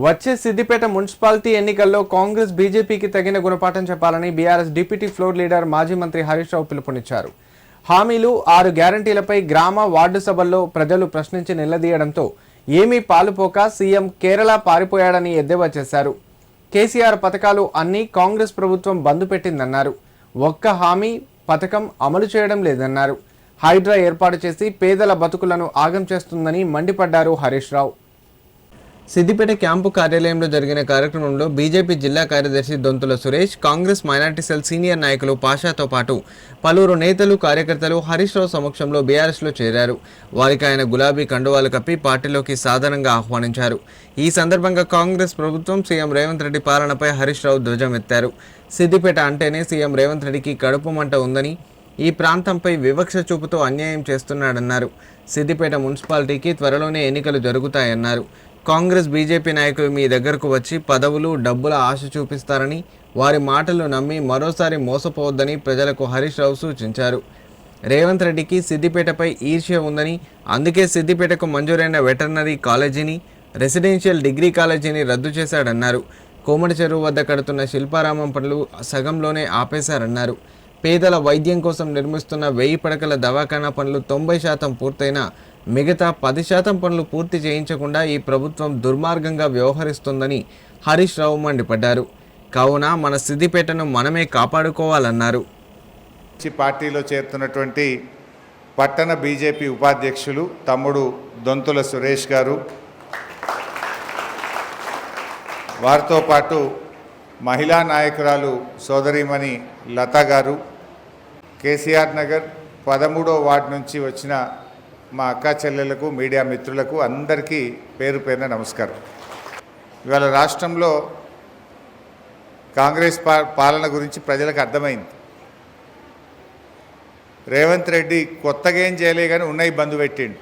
వచ్చే సిద్దిపేట మున్సిపాలిటీ ఎన్నికల్లో కాంగ్రెస్ బీజేపీకి తగిన గుణపాఠం చెప్పాలని బీఆర్ఎస్ డిప్యూటీ ఫ్లోర్ లీడర్ మాజీ మంత్రి హరీష్ రావు పిలుపునిచ్చారు. హామీలు 6 గ్యారంటీలపై గ్రామ వార్డు సభల్లో ప్రజలు ప్రశ్నించి నిలదీయడంతో ఏమీ పాలుపోక సీఎం కేరళ పారిపోయాడని ఎద్దేవా చేశారు. కేసీఆర్ పథకాలు అన్నీ కాంగ్రెస్ ప్రభుత్వం బంద్ పెట్టిందన్నారు. ఒక్క హామీ పథకం అమలు చేయడం లేదన్నారు. హైడ్రా ఏర్పాటు చేసి పేదల బతుకులను ఆగం చేస్తుందని మండిపడ్డారు హరీష్ రావు. సిద్దిపేట క్యాంపు కార్యాలయంలో జరిగిన కార్యక్రమంలో బీజేపీ జిల్లా కార్యదర్శి Donthula Suresh, Congress minority cell senior నాయకులు పాషాతో పాటు పలువురు నేతలు కార్యకర్తలు హరీష్ రావు సమక్షంలో బీఆర్ఎస్లో చేరారు. వారికి ఆయన గులాబీ కండువాలు కప్పి పార్టీలోకి సాధారణంగా ఆహ్వానించారు. ఈ సందర్భంగా కాంగ్రెస్ ప్రభుత్వం సీఎం రేవంత్ రెడ్డి పాలనపై హరీష్ రావు ధ్వజమెత్తారు. సిద్దిపేట అంటేనే సీఎం రేవంత్ రెడ్డికి కడుపు మంట ఉందని, ఈ ప్రాంతంపై వివక్ష చూపుతూ అన్యాయం చేస్తున్నాడన్నారు. సిద్దిపేట మున్సిపాలిటీకి త్వరలోనే ఎన్నికలు జరుగుతాయన్నారు. కాంగ్రెస్ బీజేపీ నాయకులు మీ దగ్గరకు వచ్చి పదవులు డబ్బుల ఆశ చూపిస్తారని, వారి మాటలు నమ్మి మరోసారి మోసపోవద్దని ప్రజలకు హరీష్ రావు సూచించారు. రేవంత్ రెడ్డికి సిద్దిపేటపై ఈర్ష్య ఉందని, అందుకే సిద్దిపేటకు మంజూరైన వెటర్నరీ కాలేజీని, రెసిడెన్షియల్ డిగ్రీ కాలేజీని రద్దు చేశాడన్నారు. కోమటి చెరువు వద్ద కడుతున్న శిల్పారామం పనులు సగంలోనే ఆపేశారన్నారు. పేదల వైద్యం కోసం నిర్మిస్తున్న 1000 పడకల దవాఖానా పనులు 90% పూర్తయినా మిగతా 10% పనులు పూర్తి చేయించకుండా ఈ ప్రభుత్వం దుర్మార్గంగా వ్యవహరిస్తుందని హరీష్ రావు మండిపడ్డారు. కావున మన సిద్దిపేటను మనమే కాపాడుకోవాలన్నారు. పార్టీలో చేరుతున్నటువంటి పట్టణ బీజేపీ ఉపాధ్యక్షులు తమ్ముడు దొంతుల సురేష్ గారు, వారితో పాటు మహిళా నాయకురాలు సోదరీమణి లతా గారు, కేసీఆర్ నగర్ 13వ వార్డు నుంచి వచ్చిన మా అక్క చెల్లెలకు, మీడియా మిత్రులకు అందరికీ పేరు పేరున నమస్కారం. ఇవాళ రాష్ట్రంలో కాంగ్రెస్ పాలన గురించి ప్రజలకు అర్థమైంది. రేవంత్ రెడ్డి కొత్తగా ఏం చేయలే కానీ ఉన్నాయి బంద్ పెట్టిండు.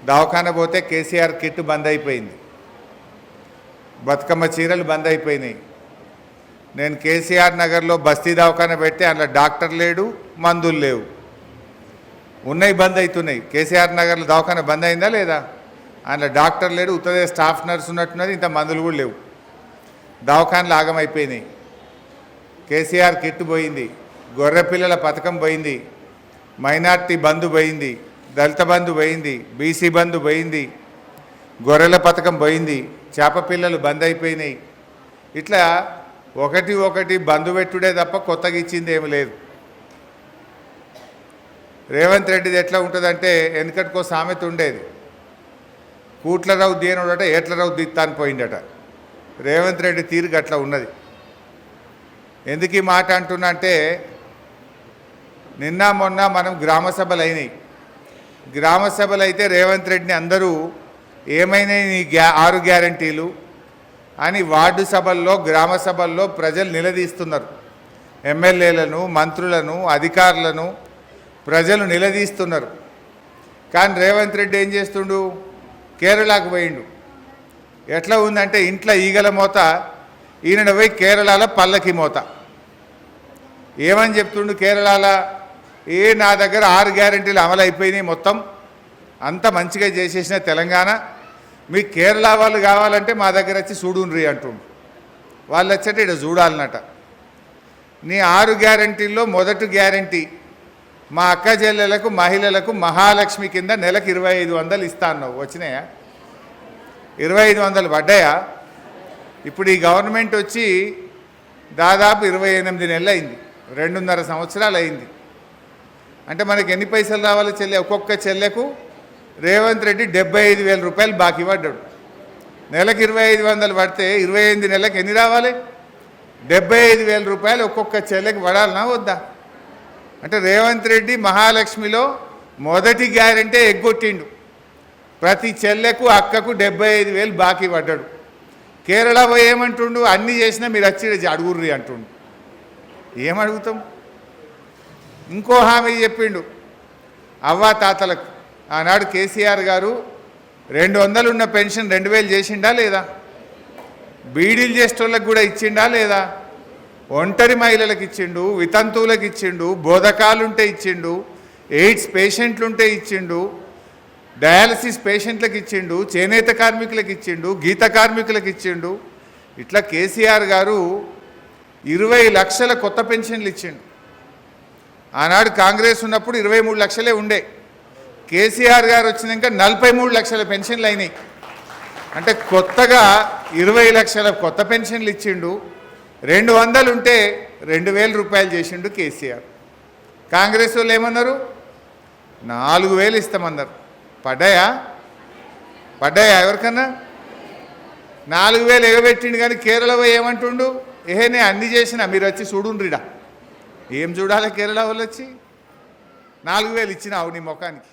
దవాఖాన పోతే కేసీఆర్ కిట్ బంద్ అయిపోయింది, బతుకమ్మ చీరలు బంద్ అయిపోయినాయి. నేను కేసీఆర్ నగర్లో బస్తీ దవాఖాన పెడితే అందులో డాక్టర్ లేడు, మందులు లేవు, ఉన్నాయి బంద్ అవుతున్నాయి. కేసీఆర్ నగర్లో దవాఖాన బంద్ అయిందా లేదా? అందులో డాక్టర్ లేడు, ఉత్తరే స్టాఫ్ నర్స్ ఉన్నట్టున్నది, ఇంత మందులు కూడా లేవు. దవాఖానలు ఆగమైపోయినాయి. కేసీఆర్ కిట్ పోయింది, గొర్రె పిల్లల పథకం పోయింది, మైనార్టీ బంధు పోయింది, దళిత బంధు పోయింది, బీసీ బంధు పోయింది, గొర్రెల పథకం పోయింది, చేప పిల్లలు బంద్ అయిపోయినాయి. ఇట్లా ఒకటి బంధు పెట్టుడే తప్ప కొత్తగా ఇచ్చింది ఏమి లేదు. రేవంత్ రెడ్డిది ఎట్లా ఉంటుందంటే, వెనకటికో సామెత ఉండేది, కూట్లరావు దేనుడట ఏట్లరావు దిత్తాని పోయిందట. రేవంత్ రెడ్డి తీరుగా అట్లా ఉన్నది. ఎందుకు ఈ మాట అంటున్నా అంటే, నిన్న మొన్న మనం గ్రామ సభలు అయినాయి. గ్రామ సభలు అయితే రేవంత్ రెడ్డిని అందరూ ఏమైనా నీ 6 గ్యారంటీలు అని వార్డు సభల్లో, గ్రామ సభల్లో ప్రజలు నిలదీస్తున్నారు. ఎమ్మెల్యేలను, మంత్రులను, అధికారులను ప్రజలు నిలదీస్తున్నారు. కానీ రేవంత్ రెడ్డి ఏం చేస్తుండు? కేరళకు పోయిండు. ఎట్లా ఉందంటే, ఇంట్లో ఈగల మోత, ఈయన పోయి కేరళలో పల్లకి మోత. ఏమని చెప్తుండు కేరళలో? నా దగ్గర 6 గ్యారంటీలు అమలు అయిపోయినాయి, మొత్తం అంత మంచిగా చేసేసిన తెలంగాణ, మీ కేరళ వాళ్ళు కావాలంటే మా దగ్గర వచ్చి చూడుండ్రి అంటుండు. వాళ్ళు వచ్చేట ఇక్కడ చూడాలన్నట. నీ 6 గ్యారంటీల్లో మొదటి గ్యారంటీ, మా అక్క చెల్లెలకు, మహిళలకు మహాలక్ష్మి కింద నెలకు 2500 ఇస్తా అన్నావు. వచ్చినాయా? 2500 పడ్డాయా? ఇప్పుడు ఈ గవర్నమెంట్ వచ్చి దాదాపు 28 నెలలు అయింది, 2.5 సంవత్సరాలు అయింది. అంటే మనకి ఎన్ని పైసలు రావాలి చెల్లె? ఒక్కొక్క చెల్లెకు రేవంత్ రెడ్డి 75,000 రూపాయలు బాకీ పడ్డాడు. నెలకు 2500 పడితే 28 నెలలకు ఎన్ని రావాలి? 75,000 రూపాయలు ఒక్కొక్క చెల్లెకి పడాలనా వద్దా? అంటే రేవంత్ రెడ్డి మహాలక్ష్మిలో మొదటి గ్యారంటీ ఎగ్గొట్టిండు. ప్రతి చెల్లెకు, అక్కకు 75,000 బాకీ పడ్డాడు. కేరళ పోయి ఏమంటుండు? అన్నీ చేసినా మీరు వచ్చి అడుగుర్రి అంటుండు. ఏమడుగుతాం? ఇంకో హామీ చెప్పిండు అవ్వా తాతలకు. ఆనాడు కేసీఆర్ గారు 200 ఉన్న పెన్షన్ 2000 చేసిండా లేదా? బీడీలు చేసేటోళ్ళకి కూడా ఇచ్చిండా లేదా? ఒంటరి మహిళలకు ఇచ్చిండు, వితంతువులకు ఇచ్చిండు, బోధకాలుంటే ఇచ్చిండు, ఎయిడ్స్ పేషెంట్లుంటే ఇచ్చిండు, డయాలసిస్ పేషెంట్లకు ఇచ్చిండు, చేనేత కార్మికులకు ఇచ్చిండు, గీత కార్మికులకు ఇచ్చిండు. ఇట్లా కేసీఆర్ గారు 20 లక్షల కొత్త పెన్షన్లు ఇచ్చిండు. ఆనాడు కాంగ్రెస్ ఉన్నప్పుడు 23 లక్షలే ఉండే. కేసీఆర్ గారు వచ్చినాక 43 లక్షల పెన్షన్లు అయినాయి. అంటే కొత్తగా 20 లక్షల కొత్త పెన్షన్లు ఇచ్చిండు. 200 ఉంటే 2000 రూపాయలు చేసిండు కేసీఆర్. కాంగ్రెస్ వాళ్ళు ఏమన్నారు? 4000 ఇస్తామన్నారు. పడ్డాయా ఎవరికన్నా? 4000 ఎగబెట్టిండు. కానీ కేరళ పోయి ఏమంటుండు? నేను అన్ని చేసినా, మీరు వచ్చి చూడుండ్రిడా. ఏం చూడాలి కేరళ వాళ్ళు వచ్చి? 4000 ఇచ్చినావు నీ ముఖానికి.